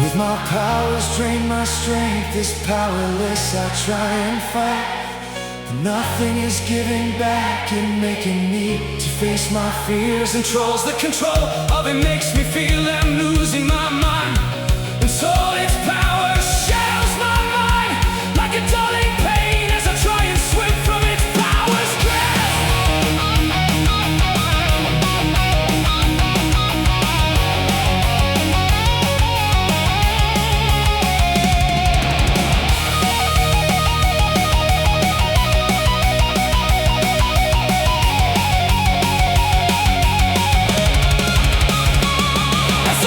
With my powers drain my strength is powerless, I try and fight, but nothing is giving back and making me to face my fears and trolls. The control of it makes me feel I'm losing my mind, and so its power shadows my mind like a dulling pain as I try and swim from its power's grasp. As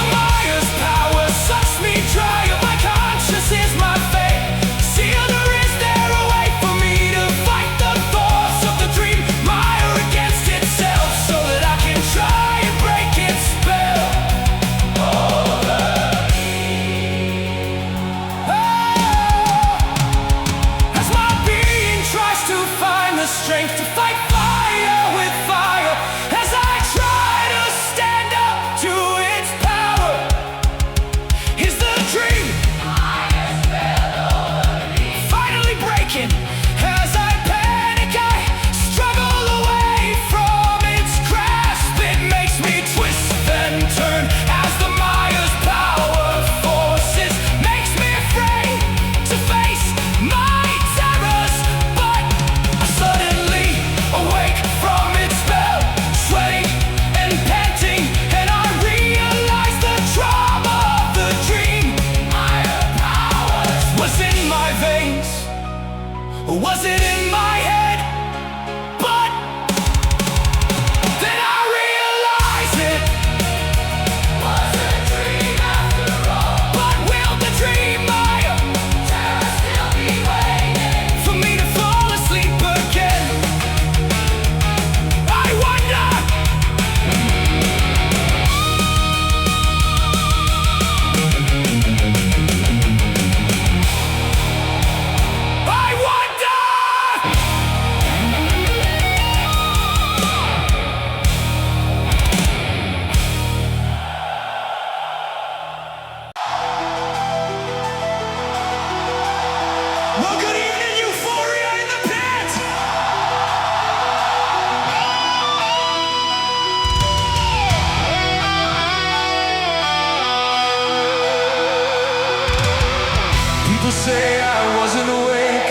People say I wasn't awake.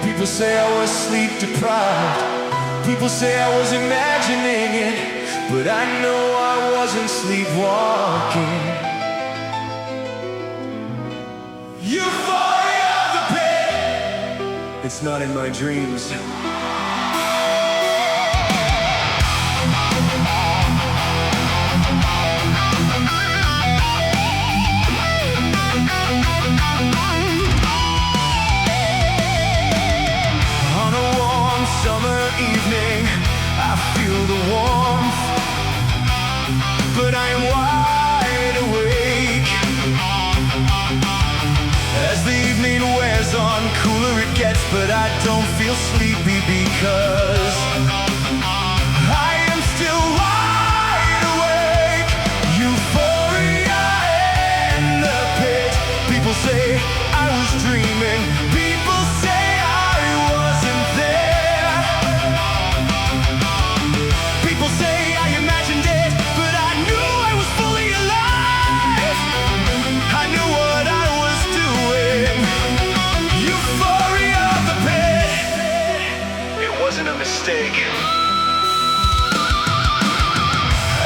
People say I was sleep deprived. People say I was imagining it, but I know I wasn't sleepwalking. Euphoria of the pit. It's not in my dreams. On a warm summer evening, I feel the warmth, but I am wide awake. As the evening wears on, cooler it gets, but I don't feel sleepy because I am still wide awake. Euphoria in the pit. People say I was dreaming. People say I wasn't there. People say I imagined it, but I knew I was fully alive. I knew what I was doing. Euphoria of the pit. It wasn't a mistake.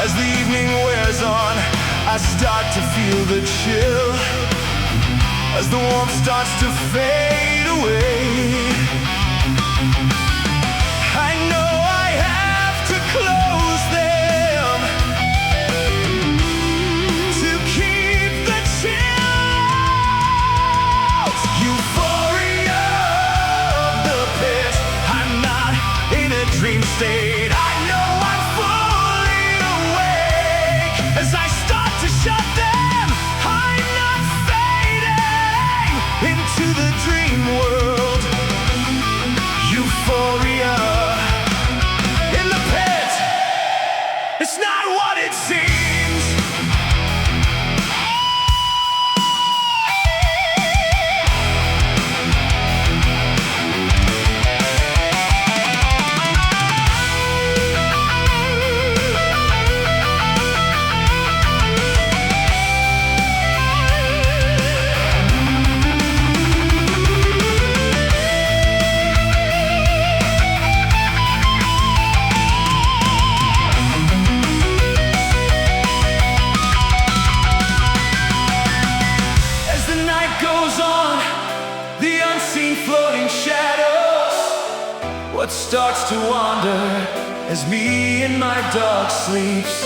As the evening wears on, I start to feel the chill. As the warmth starts to fade away, I know I have to close them to keep the chill. Euphoria of the pit. I'm not in a dream state. I know I'm fully awake. As I start to shut them, I'm not fading into the dream world. Euphoria in the pit. It's not what it seems. As the night goes on, the unseen floating shadows, what starts to wander as me and my dog sleeps.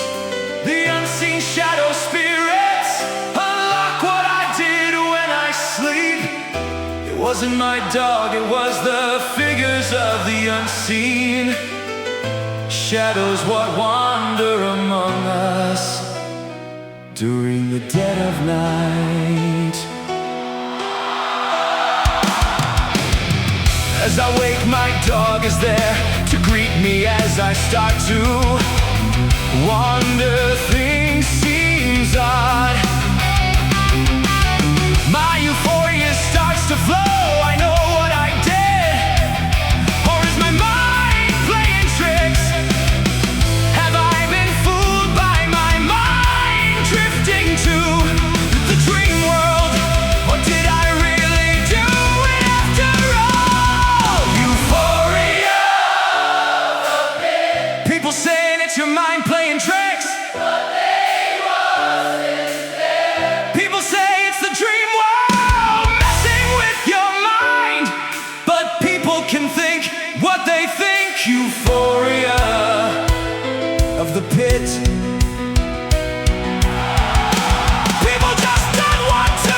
The unseen shadow spirits unlock what I did when I sleep. It wasn't my dog, it was the figures of the unseen. Shadows what wander among us during the dead of night. As I wake, my dog is there to greet me as I start to wander. Things seems odd. My euphoria starts to flow. I know what I did, or is my mind playing tricks? Have I been fooled by my mind drifting to the dream world, or did I really do it after all? Euphoria of the pit. People saying it's your mind playing tricks, but they wasn't there. People say it's the dream world messing with your mind, but people can think what they think. Euphoria of the pit. People just don't want to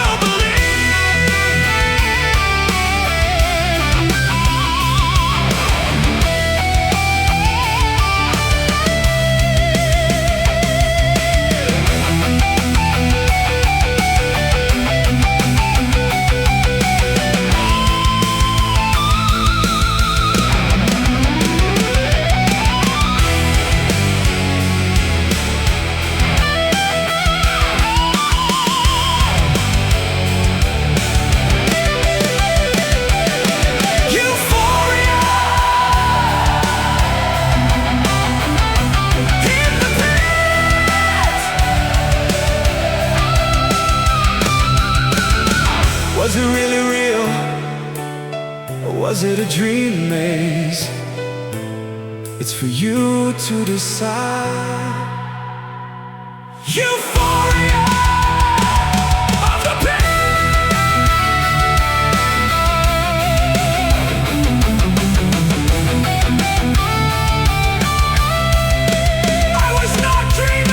is it a dream maze? It's for you to decide. Euphoria of the pit. I was not dreaming.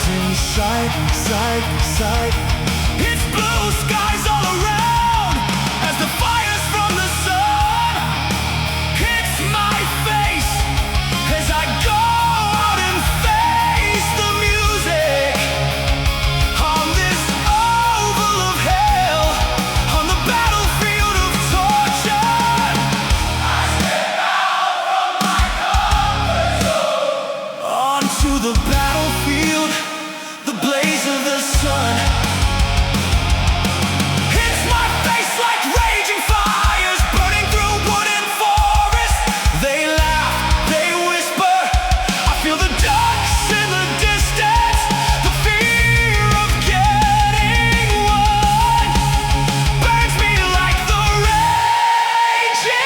in sight, sight, sight. It's blue skies all around as the fires from the sun hits my face as I go out and face the music on this oval of hell, on the battlefield of torture. I step out from my comfort zone onto the battlefield, the blaze of the sun hits my face like raging fires burning through wood and forest. They laugh, they whisper, I feel the ducks in the distance. The fear of getting one burns me like the raging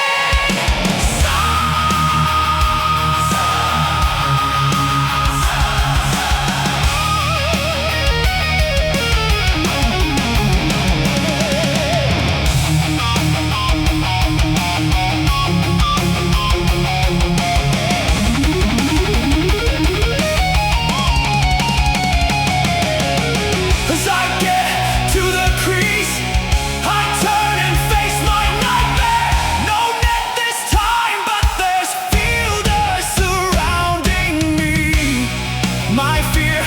as I get to the crease, I turn and face my nightmare. No net this time, but there's fielders surrounding me. My fear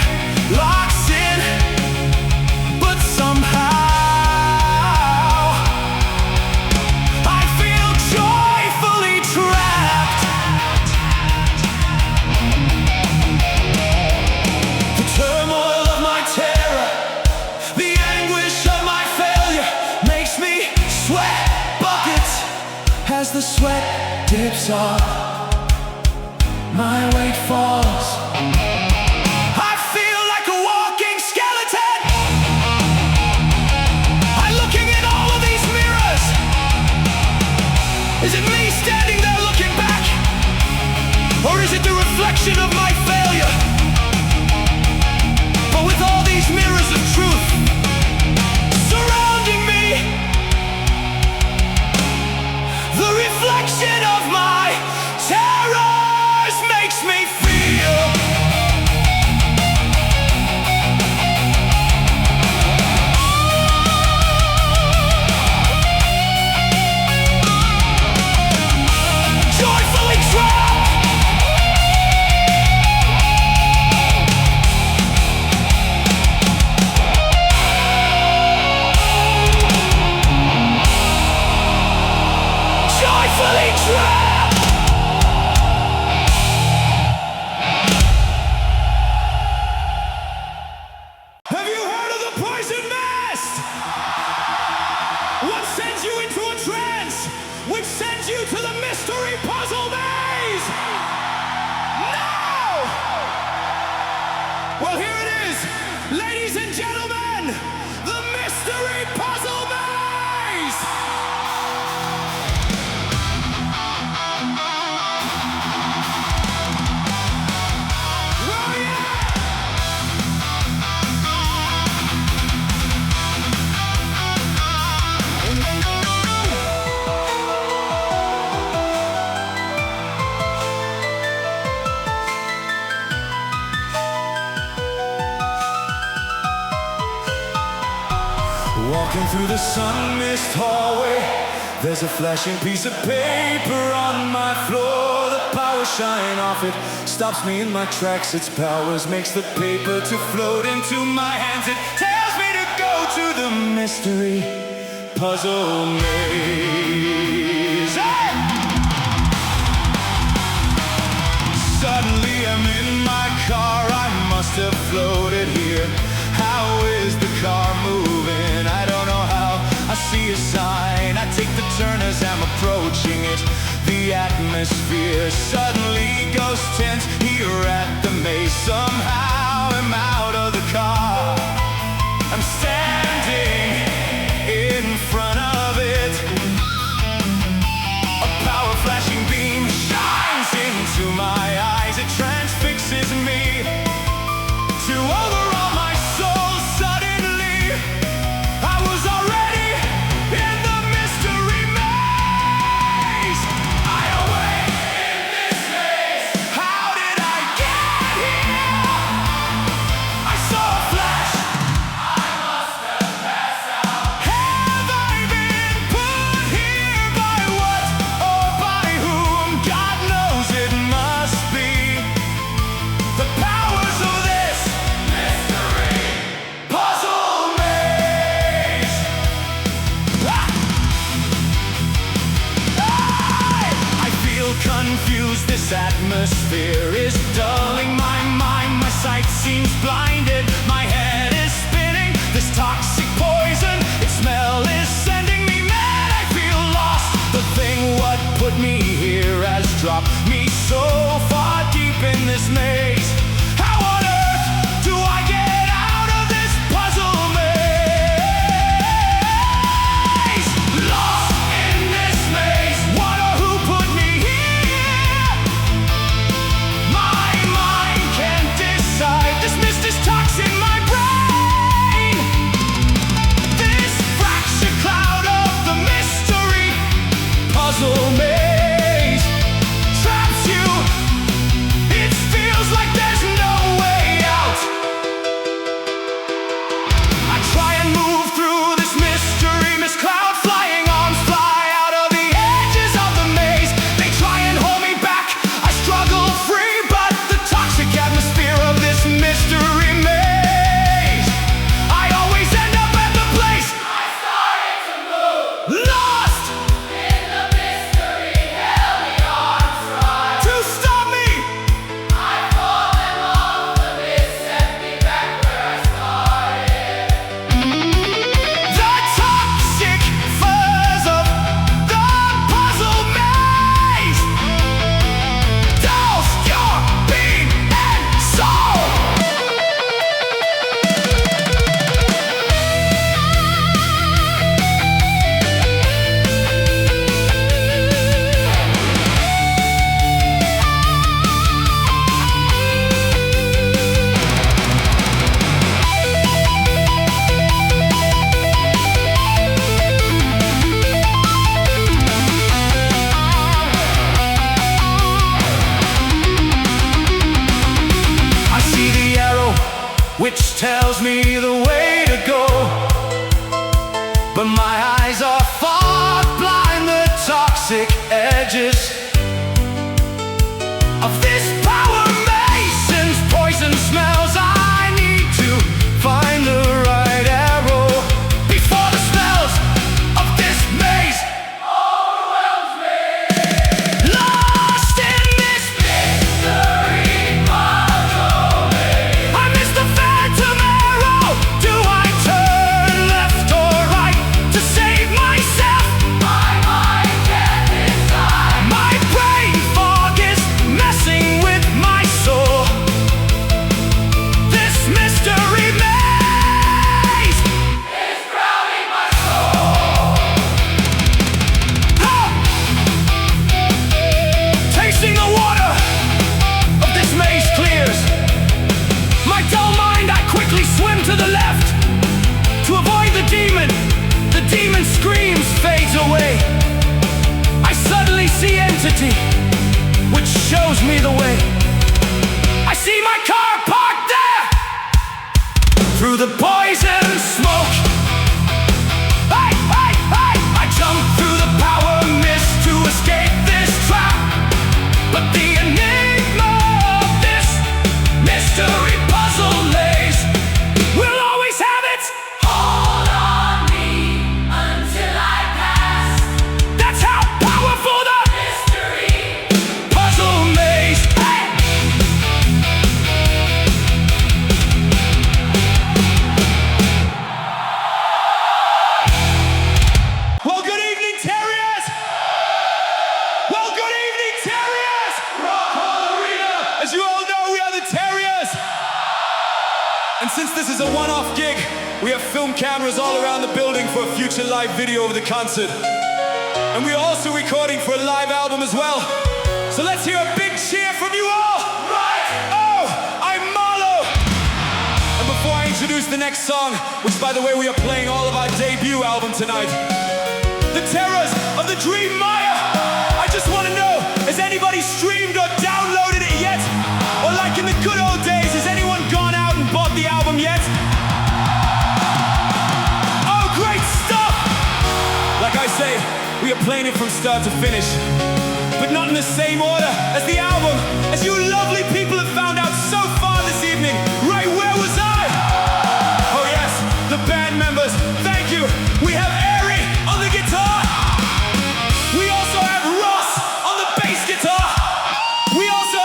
locks in, but somehow I feel joyfully trapped. The turmoil of my terror, the anguish of my failure makes me sweat buckets as the sweat dips off. My weight falls. I feel like a walking skeleton. I'm looking in all of these mirrors. Is it me standing there looking back? Or is it the reflection of my failure? But with all these mirrors of truth surrounding me, the reflection of my terrors makes me feel joyfully trapped. Joyfully trapped. Have you heard of the poison mist? What sends you into a trance, which sends you to the mystery puzzle maze? No! Well, here it is, ladies and gentlemen, the mystery puzzle maze! Oh, yeah! Walking through the sun-mist hallway, there's a flashing piece of paper on my floor. The power shine off it stops me in my tracks. Its powers makes the paper to float into my hands. It tells me to go to the mystery puzzle maze. Hey! Suddenly I'm in my car, I must have floated here. How is the car moving? I don't know how. I see a sign, I take the turn as I'm approaching it. The atmosphere suddenly goes tense here at the maze. Somehow I'm out of the car, I'm standing in front of it. A power flashing beam shines into my eyes. It transfixes me to overall my soul. Suddenly I was already in the mystery maze. I awake in this maze. atmosphere is dulling my mind. My sight seems blinded, my head is spinning. This toxic poison, its smell is sending me mad. I feel lost. The thing what put me here has dropped me so far deep in this maze. How on earth do I get out of this puzzle maze? Lost in this maze. Wonder who put me here. My mind can't decide. This mist is toxin my brain. This fractured cloud of the mystery puzzle maze traps you. It feels like there's no way out. I try and move through this mystery mist cloud. Flying arms fly out of the edges of the maze. They try and hold me back. I struggle free, but the toxic atmosphere of this mystery maze, I always end up at the place I started to move. Lost in the mystery, held the arms right to stop me. I fought them off, the mist set me back where I started. The toxic fuzz of the puzzle maze doused your being and soul. I see the arrow which tells me the way to go, but my eyes are fog blind. The toxic edges of this power maze sends poison smells. I need to find the right arrow before the smells of this maze overwhelms me. Lost in this mystery puzzle maze, I miss the phantom arrow. Do I turn left or right to save myself? My mind can't decide. My brain fog is messing with my soul. This mystery maze is drowning my soul. Ah! Tasting the water of this maze clears my dull mind. I quickly swim to the left to avoid the demon. The demon screams, fades away. I suddenly see entity which shows me the way. I see my car parked there through the poison smoke. Hey, hey, hey! I jump through the power mist to escape this trap, but the enigma of this mystery puzzle maze will always have its hold on me until I pass. That's how powerful the mystery puzzle maze. Hey! Well, good evening, Terriers! Well, good evening, Terriers! Rock Hall Arena! As you all know, we are the Terriers! And since this is a one-off gig, we have film cameras all around the building for a future live video of the concert. And we are also recording for a live album as well. So let's hear a big cheer from you all! Right! Oh, I'm Marlow! And before I introduce the next song, which by the way we are playing all of our debut album tonight, the Terrors of the Dream Mire! I just want to know, has anybody streamed or downloaded it yet? Or like in the good old days, has anyone gone out and bought the album yet? Oh, great stuff! Like I say, we are playing it from start to finish, but not in the same order as the album, as you lovely people have found out so far this evening. Right, where was I? Oh yes, the band members, thank you. We have Ari on the guitar. We also have Ross on the bass guitar. We also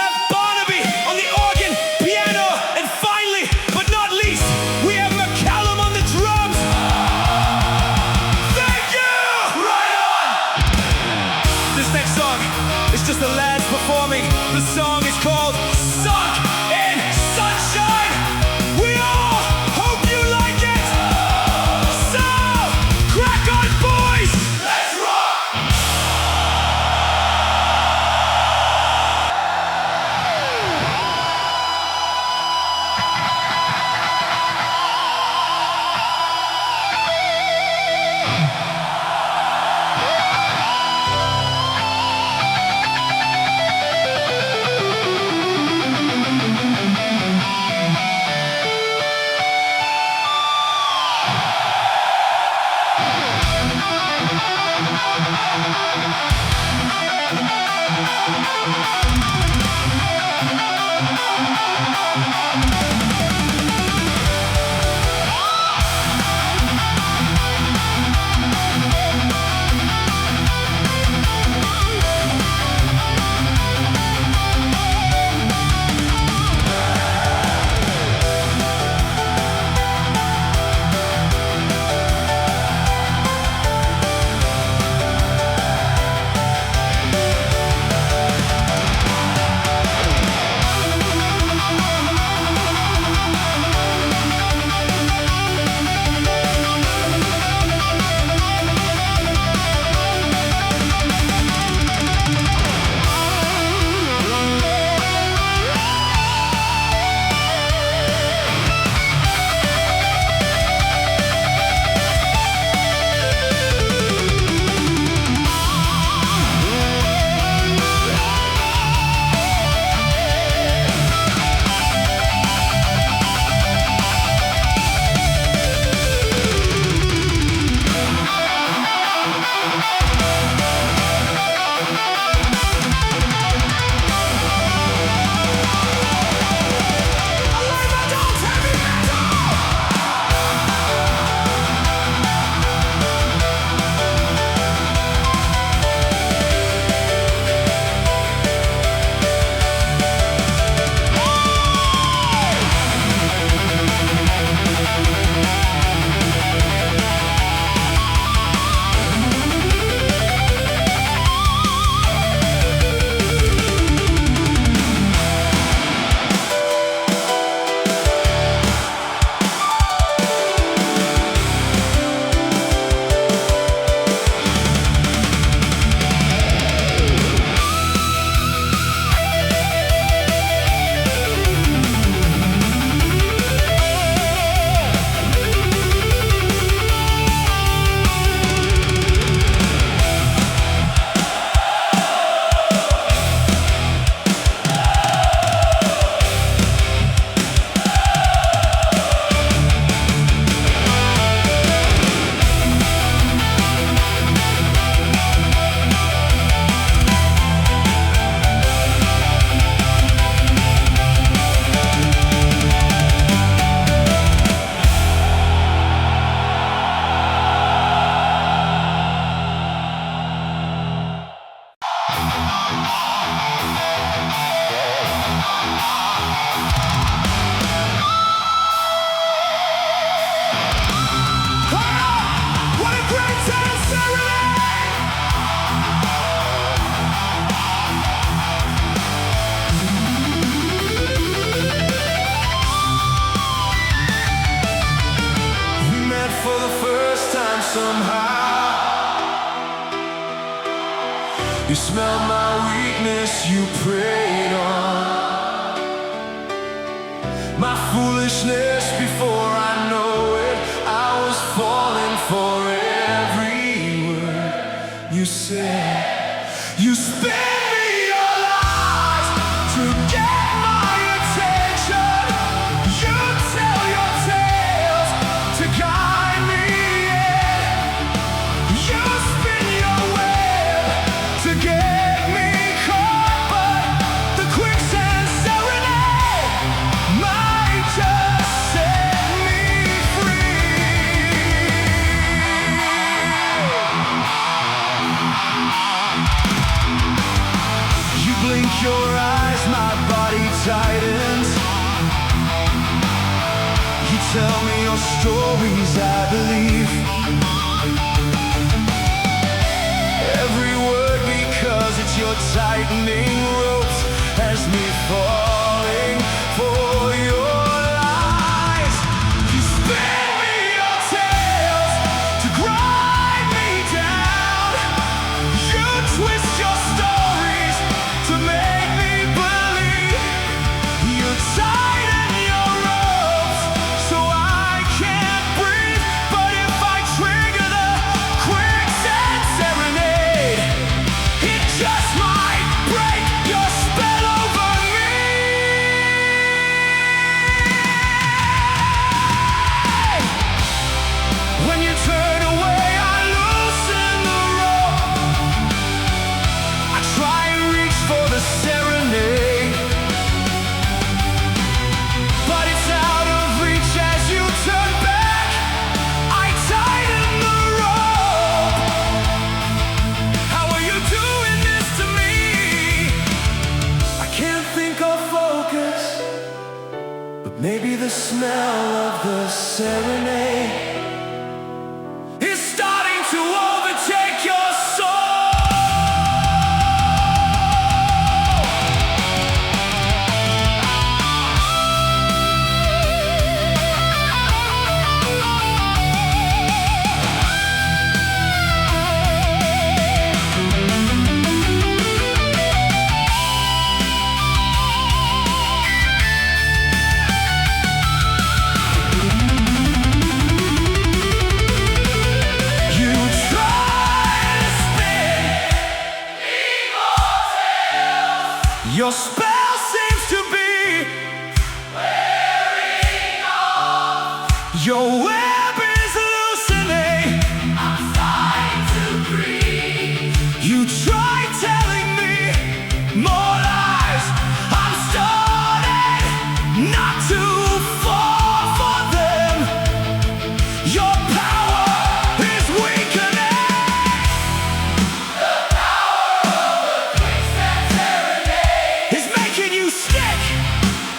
smell my weakness you preyed on. My foolishness before I know it, I was falling for every word you said. You spin me your lies to get my attention. You tell your tales to guide me in. You spin your web to get me caught, but the quicksand serenade might just set me free. You blink your eyes, my body tightens. You tell me your stories, I believe every word, because it's your tightening ropes has me falling for your lies. You spin me your tales to grind me down. You twist your stories to make me believe. You tighten your ropes so I can't breathe. But if I trigger the quicksand serenade, it just might break your spell over me. When you turn away, I loosen the rope. I try and reach for the serenade, but it's out of reach as you turn back. I tighten the rope. How are you doing this to me? I can't think of focus, but maybe the smell of the serenade is starting to overtake your soul. You try to spin your spell seems to be wearing off. Your web is loosening. I'm starting to breathe. You try telling me more lies. I'm starting not to fall for them. Your power is weakening. The power of the quicksand serenade is making you stick.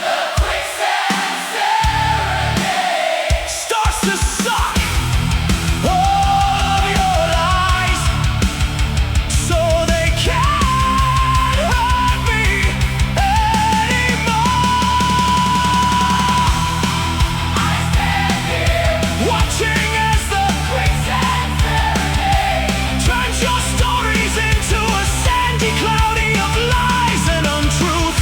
The quicksand serenade starts to suck all of your lies, so they can't hurt me anymore. I stand here watching as the quicksand serenade turns your stories into a sandy cloudy of lies and untruth.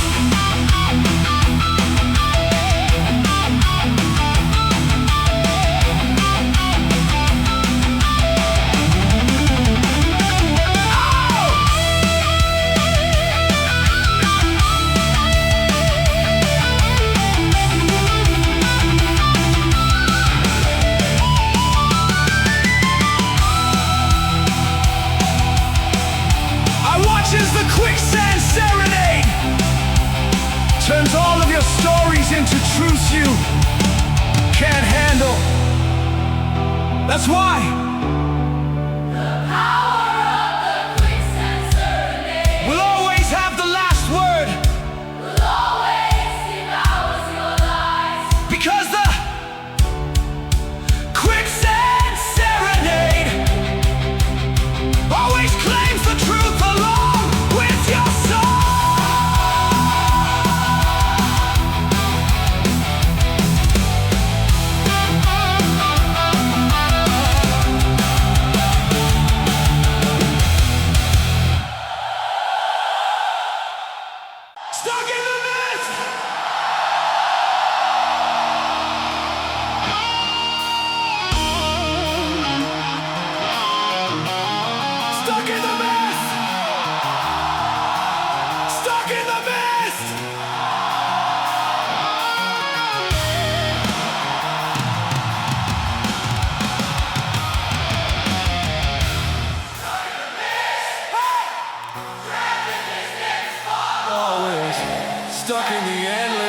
I watch as the quicksand serenade turns all of your stories into truths you can't handle. That's why the power of the quicksand serenade will always have the last word. Will always devour your lies. Because the quicksand serenade always claims the truth along with your soul.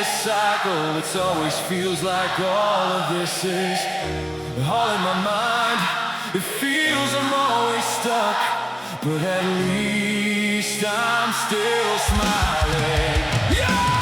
endless cycle. It always feels like all of this is all in my mind. It feels I'm always stuck, but at least I'm still smiling. Yeah!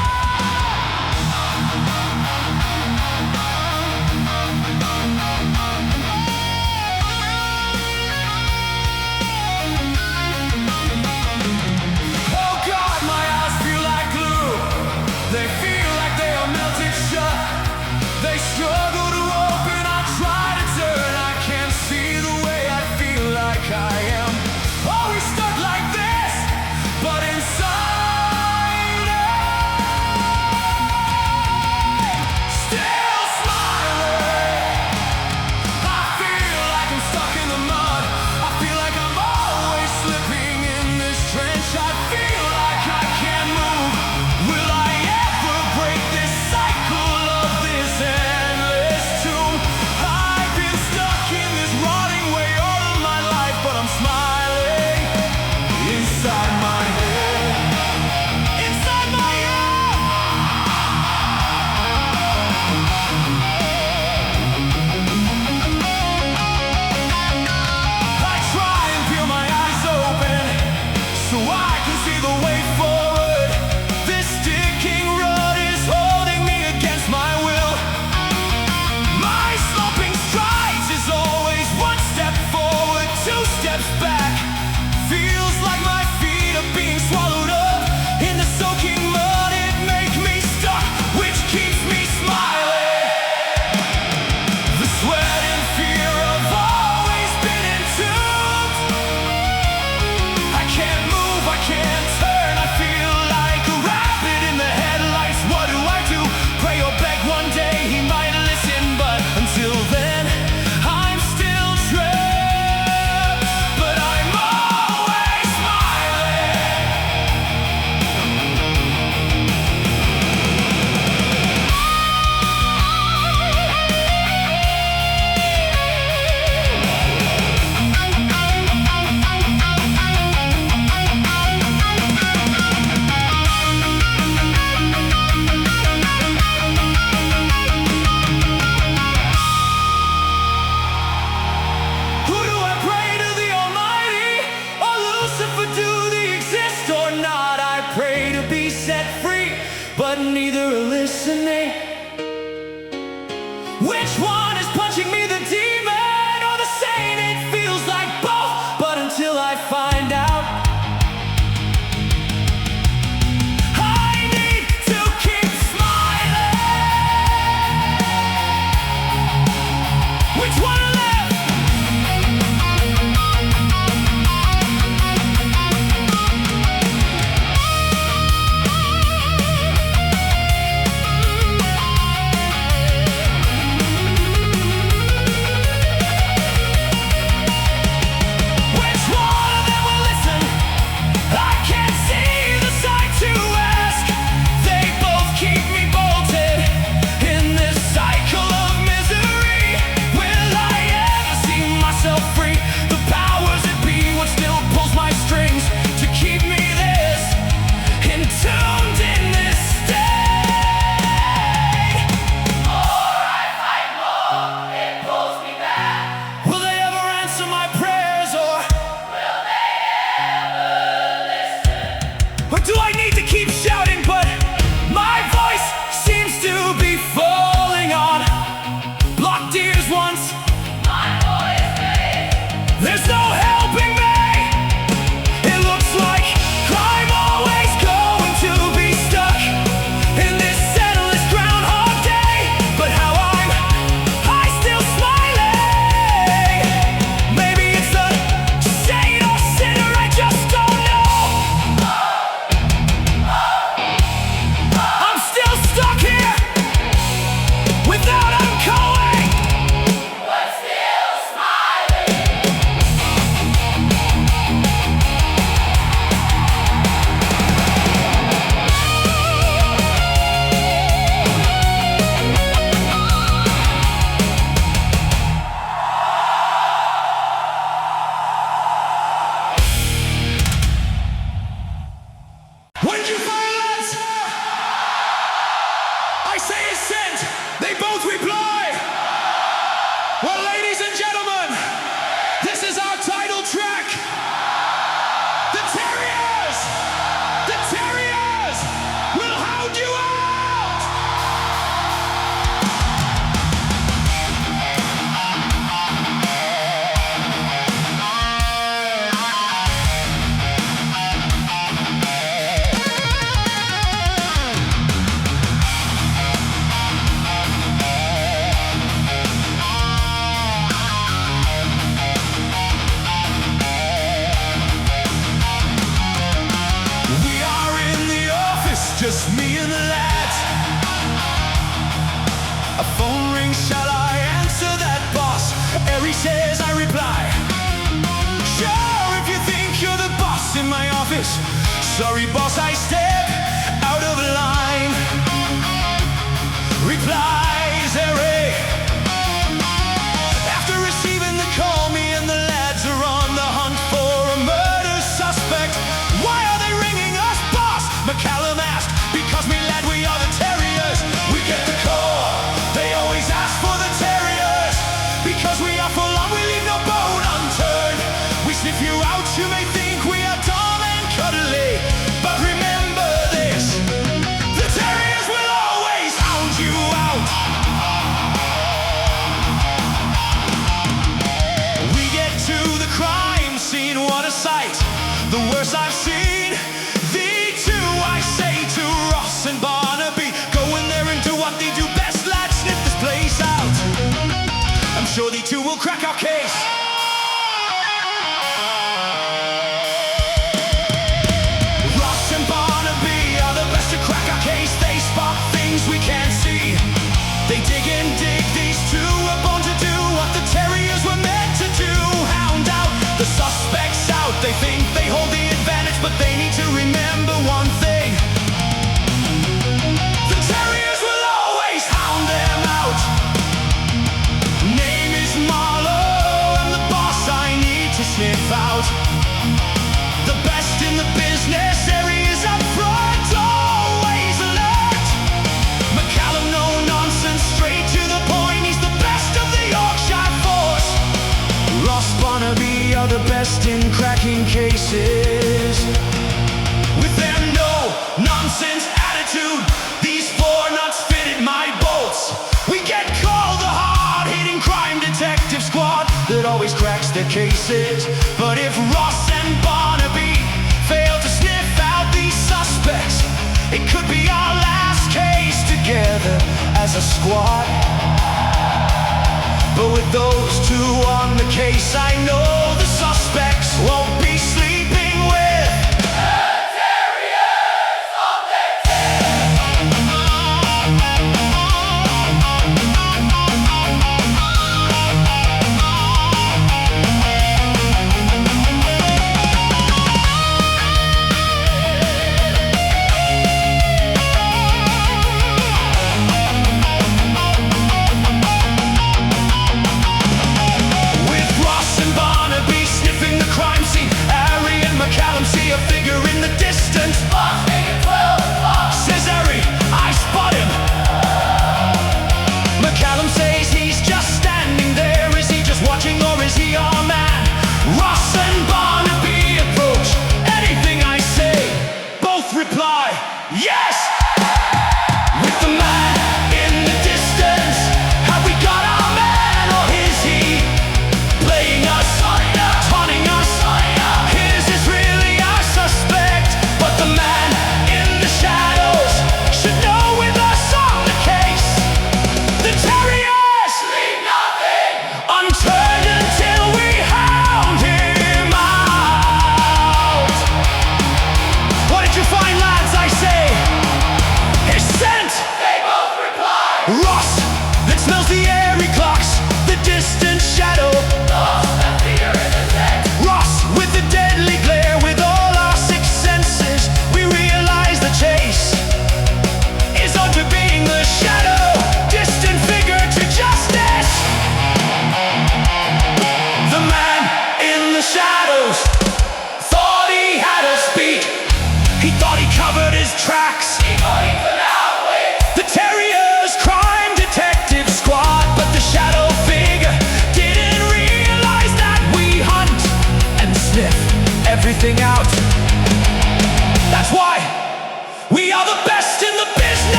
But neither are listening. Which one is punching me, the demon or the saint? It feels like both, but until I find out, I need to keep smiling. Which one I say is sent, they both reply. Well, ladies and gentlemen, this is our title track. The Terriers! The Terriers will hound you out! Just me and the lads. A phone rings, shall I answer that, boss? Harry says I reply. Sure, if you think you're the boss in my office. Sorry, boss, I step out of line. Replies Harry. After receiving the call, me and the lads are on the hunt for a murder suspect. Why are they ringing us, boss? McCallum asked. Because me lad, we are the Terriers. We get the call, they always ask for the Terriers. Because we are full on, we leave no bone unturned. We sniff you out, you may think we are dumb and cuddly, but remember this, the Terriers will always hound you out. We get to the crime scene, what a sight, the worst I've seen. The two, I say to Ross and Barnaby, go in there and do what they do best, lads, sniff this place out. I'm sure the two will crack our case. Ross and Barnaby are the best to crack our case. They spot things we can't see. They dig and dig, these two are born to do what the Terriers were meant to do. Hound out the suspects out. They think they hold the advantage, but they need to remember one thing. The Terriers will always hound them out. Name is Marlow, I'm the boss I need to sniff out. The best in the business, areas up front, always alert. McCallum, no nonsense, straight to the point, he's the best of the Yorkshire force. Ross, Barnaby are the best in cracking cases. With their no-nonsense attitude, these four nuts fitted my bolts. We get called the hard-hitting crime detective squad that always cracks their cases. But if Ross and Barnaby fail to sniff out these suspects, it could be our last case together as a squad. But with those two on the case, I know the suspects won't be sleeping with Terriers on their With Ross and Barnaby sniffing the crime scene,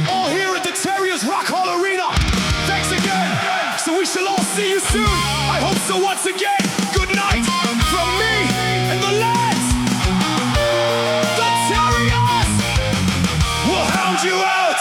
all here at the Terriers Rock Hall Arena. Thanks again. So we shall all see you soon. I hope so once again. Good night from me and the lads. The Terriers will hound you out.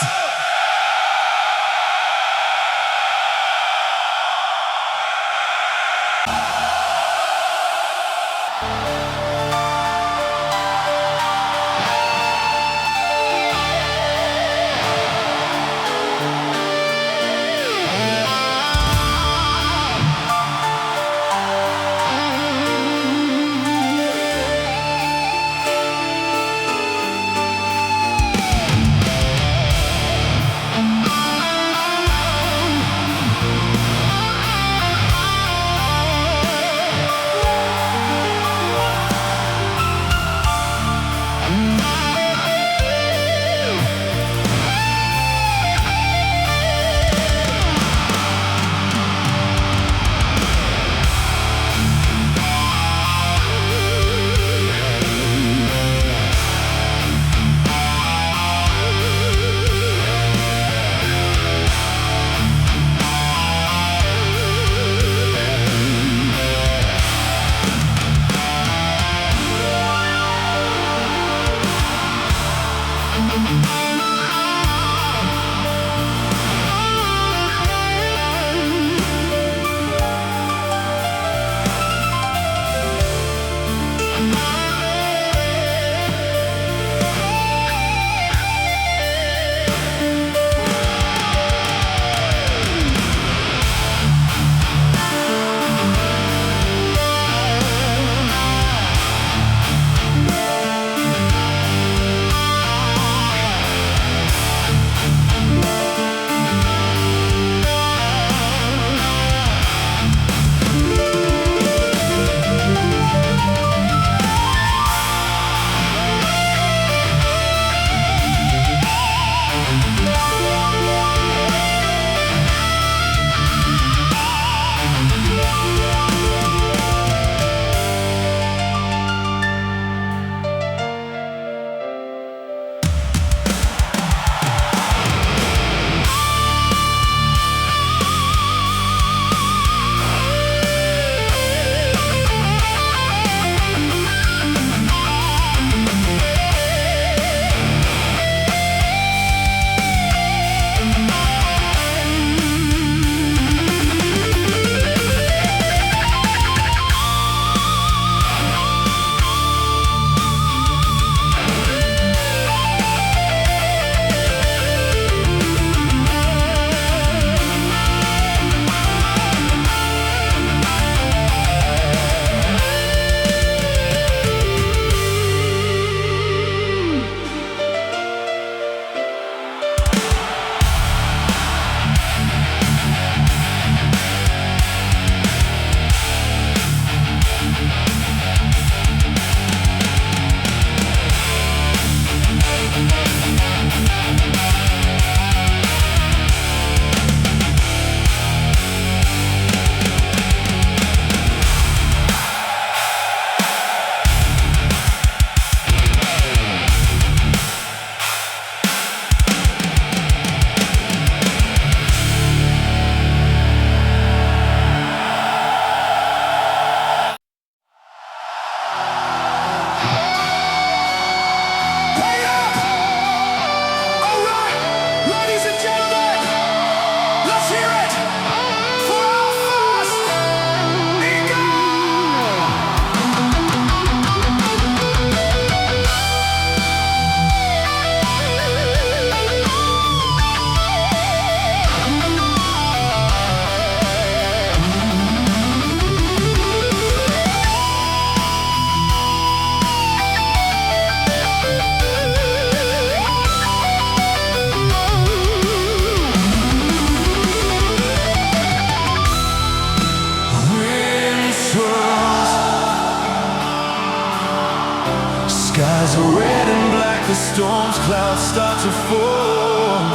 Skies are red and black, the storm's clouds start to form.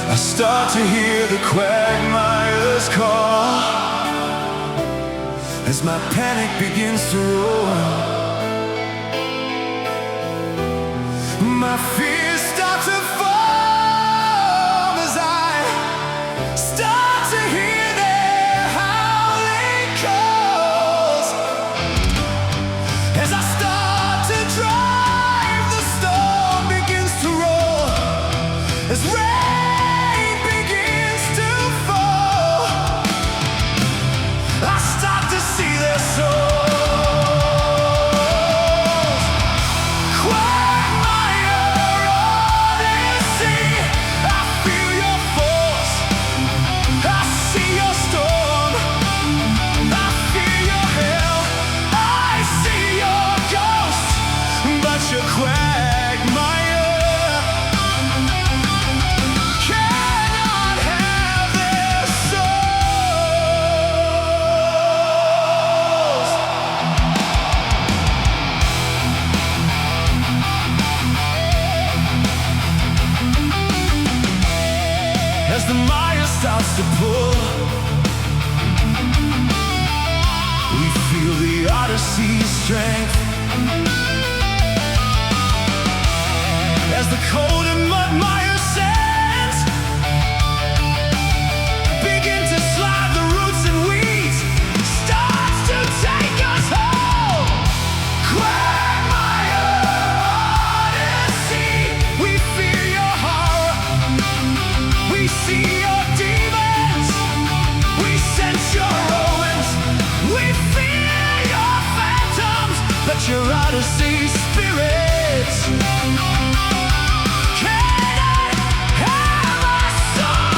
I start to hear the quagmire's call as my panic begins to roar. My fears start to fall. as rain begins to fall. I start to see their souls. Quagmire, Odyssey, I feel your force, I see your storm, I feel your hell, I see your ghost, but your quagmire cannot have their souls. As the mire starts to pull, we feel the Odyssey's strength. As the cold and mud mire sands begin to slide, the roots and weeds starts to take us home. Quagmire, Odyssey, we fear your horror, we see your demons, we sense your ruins, we fear your phantoms, but your Odyssey spirits cannot have our souls.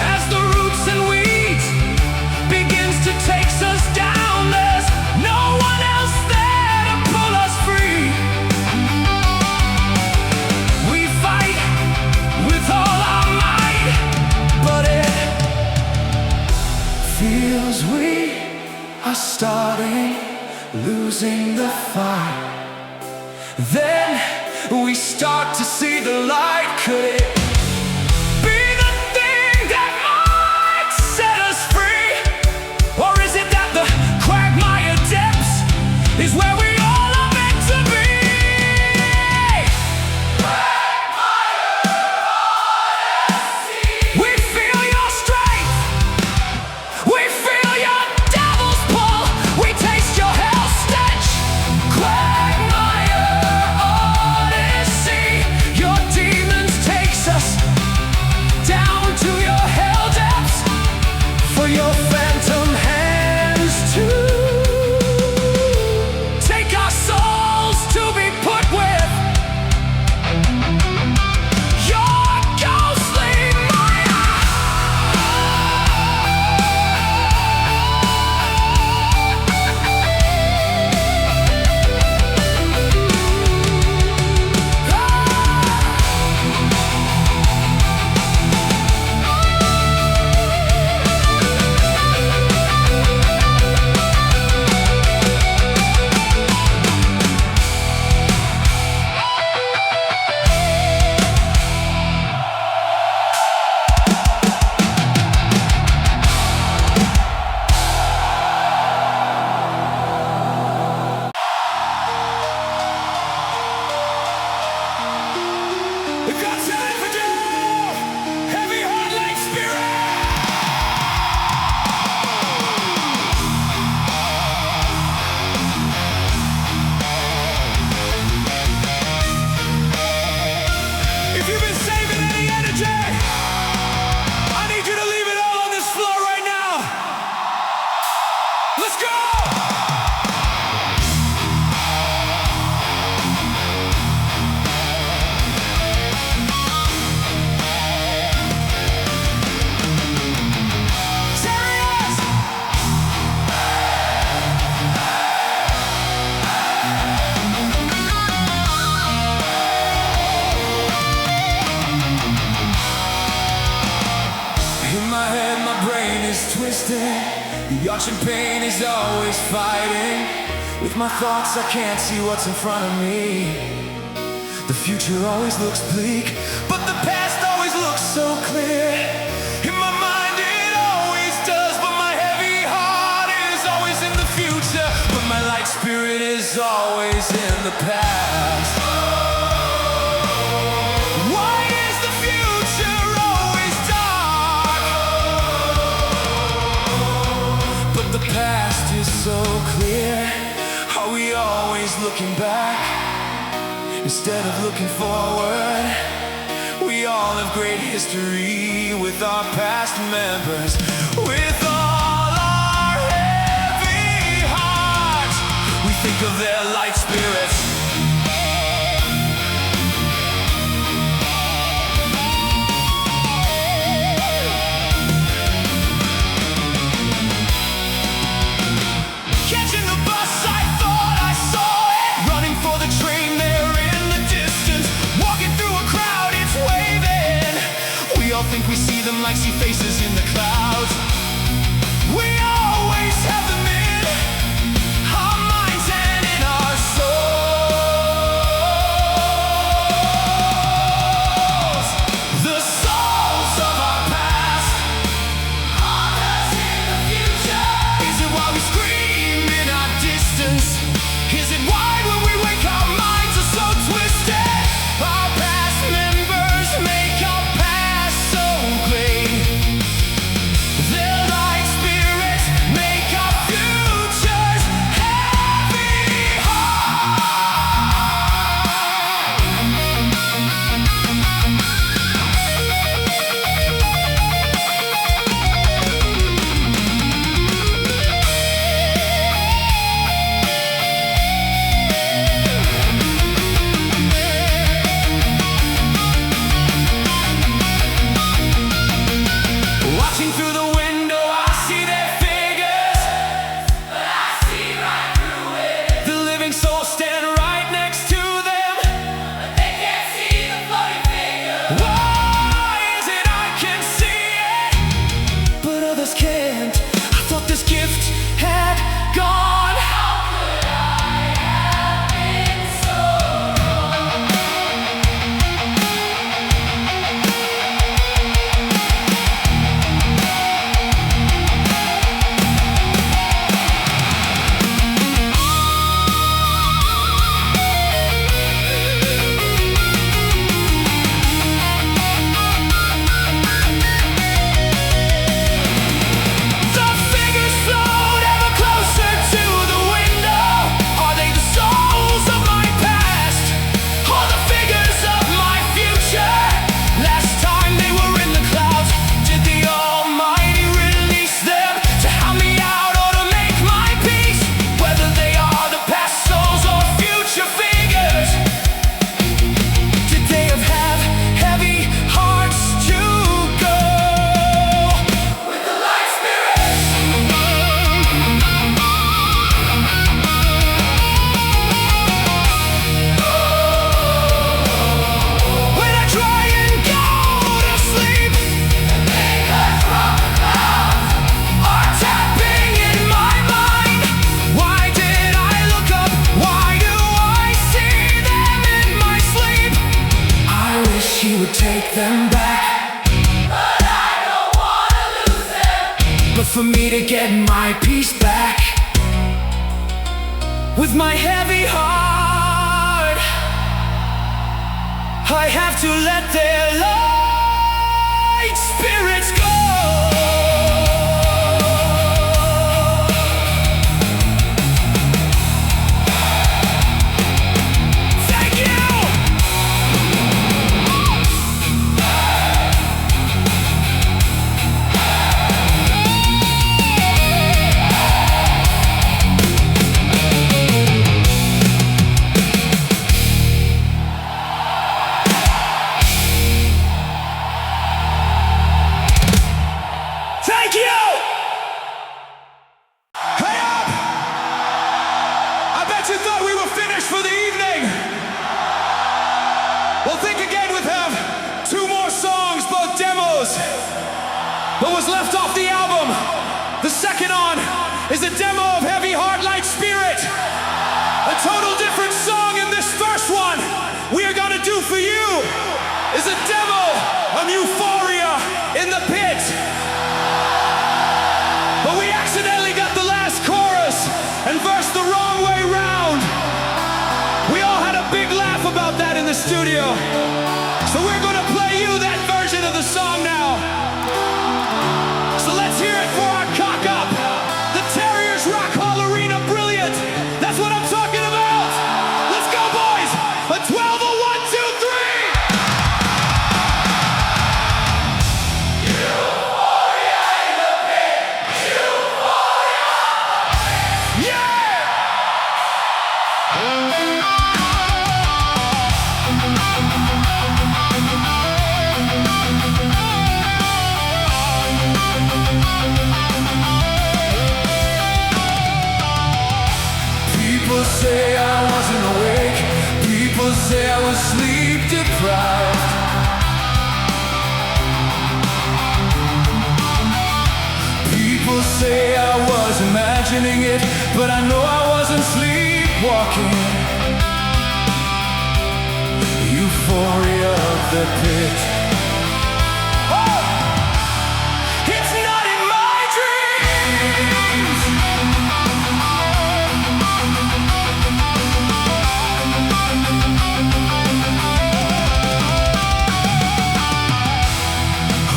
As the roots and weeds begins to take us down, there's no one else there to pull us free. We fight with all our might, but it feels we are starting, losing the fight. Then we start to see the light. Could it be the thing that might set us free? Or is it that the quagmire depths is where we all are meant to be? We feel your strength, we feel your devil's pull, we taste your hell stench. Quagmire, Odyssey, your demons takes us twisting. The arching pain is always fighting. With my thoughts I can't see what's in front of me. The future always looks bleak, but the past always looks so clear. In my mind it always does, but my heavy heart is always in the future. But my light spirit is always in the past. Why is the future always dark? But the past is so clear. Are we always looking back instead of looking forward? We all have great history with our past members. With all our heavy hearts, we think of their light spirits. Catching the bus, I thought I saw it. Running for the train there in the distance. Walking through a crowd, it's waving. We all think we see them like see faces in the clouds. We always have them in our minds and in our souls. The souls of our past haunt us in the future. Is it why we scream in our distance? Is it why when we wake our minds are so twisted? Our past members make our past so great. Their light spirits make our futures heavy heart. Watching through the window, I see their figures, but I see right through it. The living souls stand right next to them, but they can't see the floating figure. Why is it I can see it, but others can't? I thought this gift had gone. How could I have been so wrong? The figures float ever closer to the window. Are they the souls of my past, or the figures of my future? Last time they were in the clouds, did the Almighty release them to help me out or to make my peace? Whether they are the past souls or future figures, did they have heavy hearts to go with the light spirits? When I try and go to sleep, the fingers from the clouds are tapping in my mind. Why did I look up? Why do I see them in my sleep? I wish he would take them back, but I don't wanna lose them. But for me to get my peace back, with my heavy heart, I have to let their light spirits go. Thank you. do for you is a demo of Euphoria in the Pit. But we accidentally got the last chorus and versed the wrong way round. We all had a big laugh about that in the studio. So we're gonna play you that version of the song now. So let's hear it for our cock-up. The Terriers Rock Hall Arena Brilliant. That's what I'm talking about. Let's go, boys. A 12, a 1, 2, 3. Euphoria in the Pit. Euphoria. Yeah! People say I wasn't awake. People say I was sleep deprived. People say I was imagining it, but I know I wasn't sleepwalking. Euphoria of the pit. Oh! It's not in my dreams.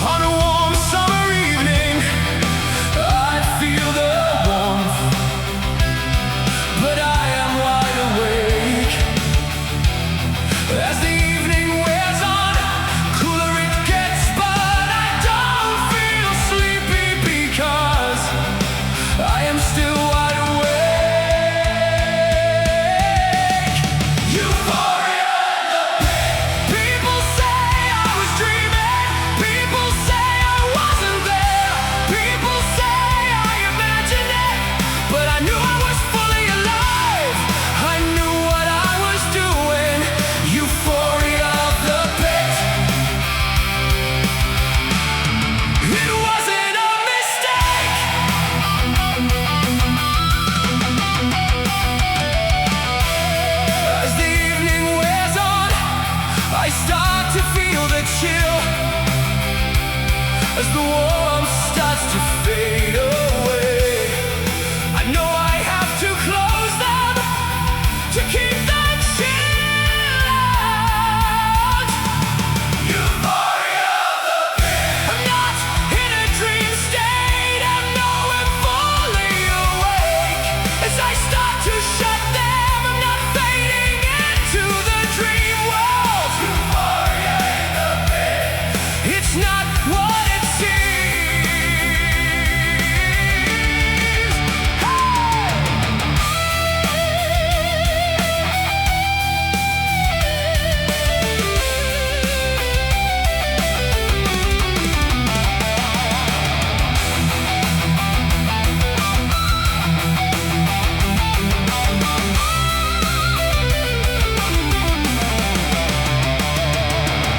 On a warm summer evening, I feel the warmth, but I am wide awake. As the evening wears on, cooler it gets, but I don't feel sleepy because I am still wide awake. Euphoria in the pit. People say I was dreaming. People say I wasn't there. People say I imagined it, but I knew I was fully alive. I knew what I was doing. Euphoria of the pit. It wasn't a mistake. As the evening wears on, I start to feel the chill. As the warmth starts to fade away, I know I have to close them to keep the chill out. Euphoria of the pit. I'm not in a dream state. I know I'm fully awake. As I start to shut them, I'm not fading into the dream world. Euphoria in the pit. It's not what it seems. Hey!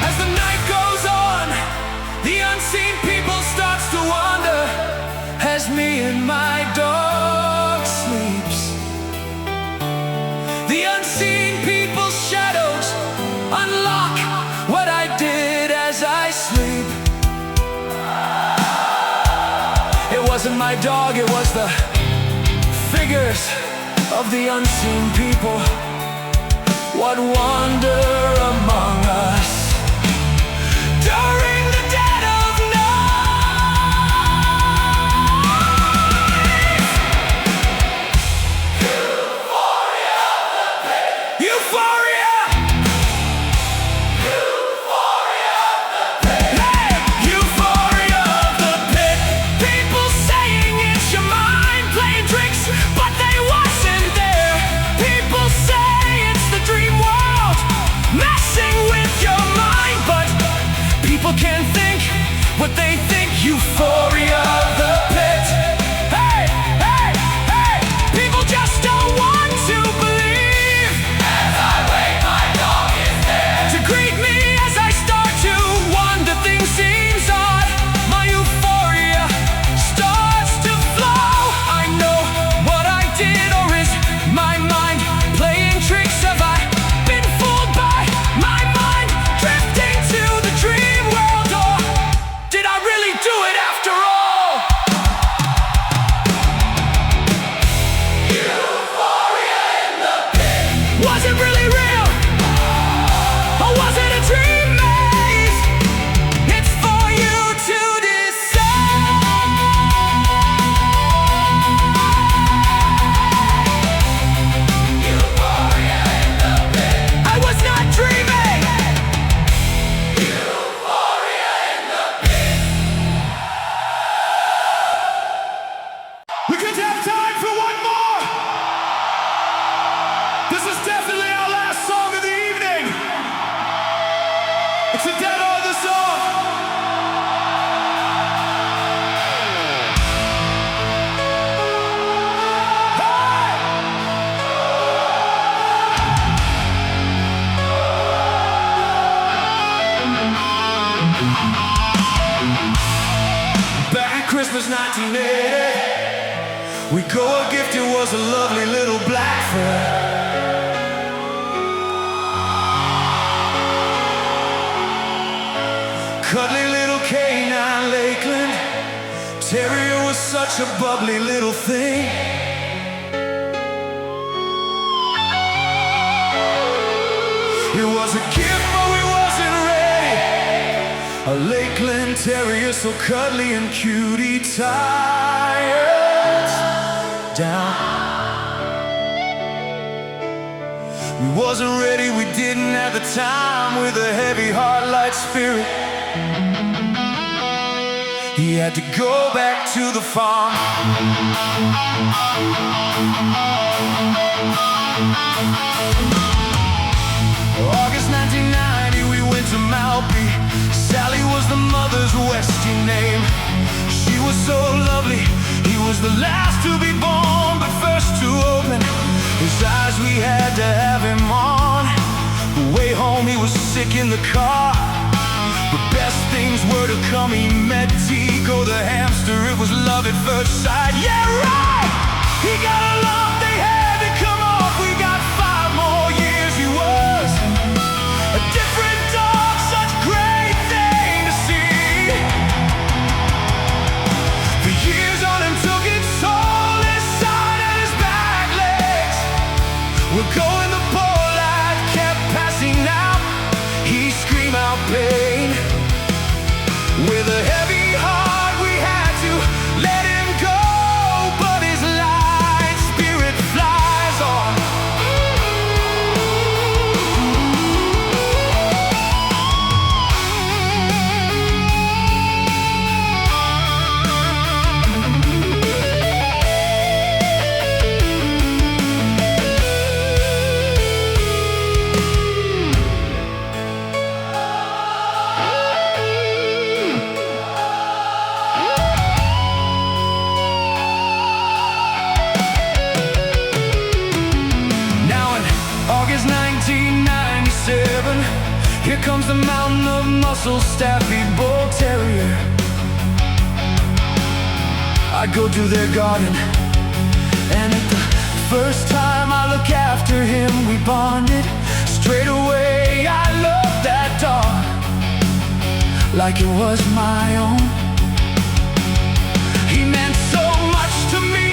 As the night goes on, the unseen people starts to wander. As me and my dog sleeps, the unseen people's shadows unlock what I did as I sleep. It wasn't my dog, it was the figures of the unseen people. What wander among us during the dead of night. Euphoria of the pit. Euphoria. Euphoria of the pit. Hey! Euphoria of the pit. People saying it's your mind playing tricks, but they wasn't there. People say it's the dream world messing with your mind, but people can't think what they think. Euphoria of the pit. Hey, hey, hey! People just don't want to believe. As I wait, my dog is there to greet me as I start to wonder. Things seems odd. My euphoria starts to flow. I know what I did, or is my mind playing tricks? Have I been fooled by my mind? It's a dead or the song. Back in Christmas 1980, we go a gift, it was a lovely little black fur. Cuddly little canine Lakeland Terrier was such a bubbly little thing. It was a gift, but we wasn't ready. A Lakeland Terrier so cuddly and cute, he tired down. We wasn't ready, we didn't have the time. With a heavy heart, light spirit, he had to go back to the farm. August 1990, we went to Malby. Sally was the mother's Westie name. She was so lovely, he was the last to be born, but first to open his eyes. We had to have him on. The way home he was sick in the car, but best things were to come. He met Tico the hamster, it was love at first sight. Yeah, right! He got a lump, they had to come off. We got 5 more years, he was a different dog, such a great thing to see. The years on him took its toll, his side and his back legs were going, the pole light kept passing out. He screamed out pain. With a heavy heart we had to let him go, but his light spirit flies on. August 1997, here comes the mountain of muscle, Staffy Bull Terrier. I go to their garden, and at the first time I look after him, we bonded. Straight away I loved that dog like it was my own. He meant so much to me,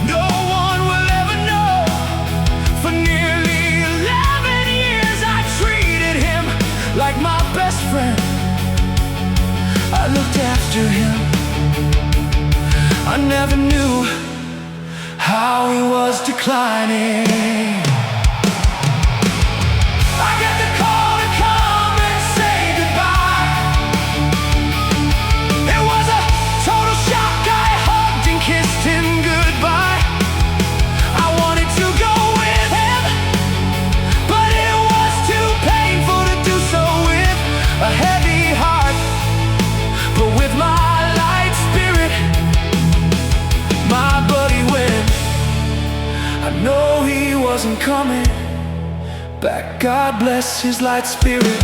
no one will ever know. For nearly 11 years I treated him like my best friend. I looked after him, I never knew how he was declining. I got the call to come and say goodbye. It was a total shock, I hugged and kissed him goodbye. I wanted to go with him, but it was too painful to do so with a heavy heart. But with my light spirit, my buddy went. I know he wasn't coming back, God bless his light spirit.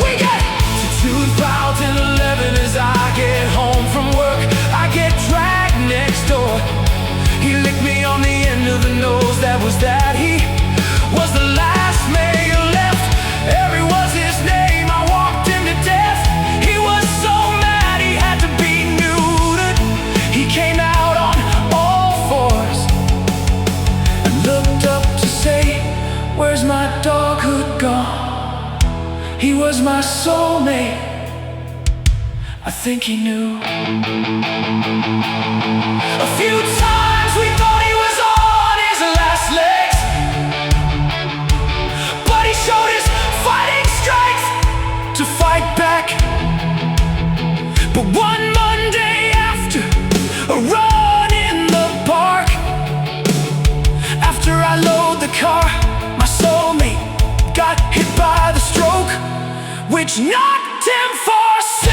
We get to 2011 as I get home from work. I get dragged next door. He licked me on the end of the nose, that was that. He was the last male left, Harry was his name. I walked him to death. He was so mad he had to be neutered. He came out on all fours and looked up to say, where's my doghood gone? He was my soulmate, I think he knew. A few times we thought he was on his last legs, but he showed his fighting strength to fight back. But one Monday after a run in the park, after I load the car, my soulmate got hit which knocked him for 6.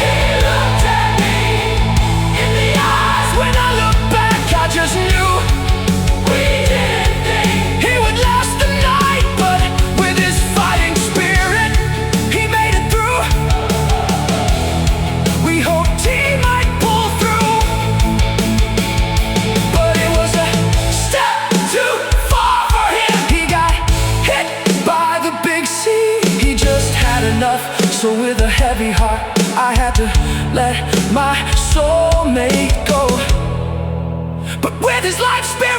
He looked at me in the eyes. When I look back, I just knew we didn't think he would last the night, but with his fighting spirit, he made it through. We hoped he might pull through, but it was a step too far for him. He got hit by the big sea. He just had enough, so with a heavy heart, I had to let my soulmate go. But with his life spirit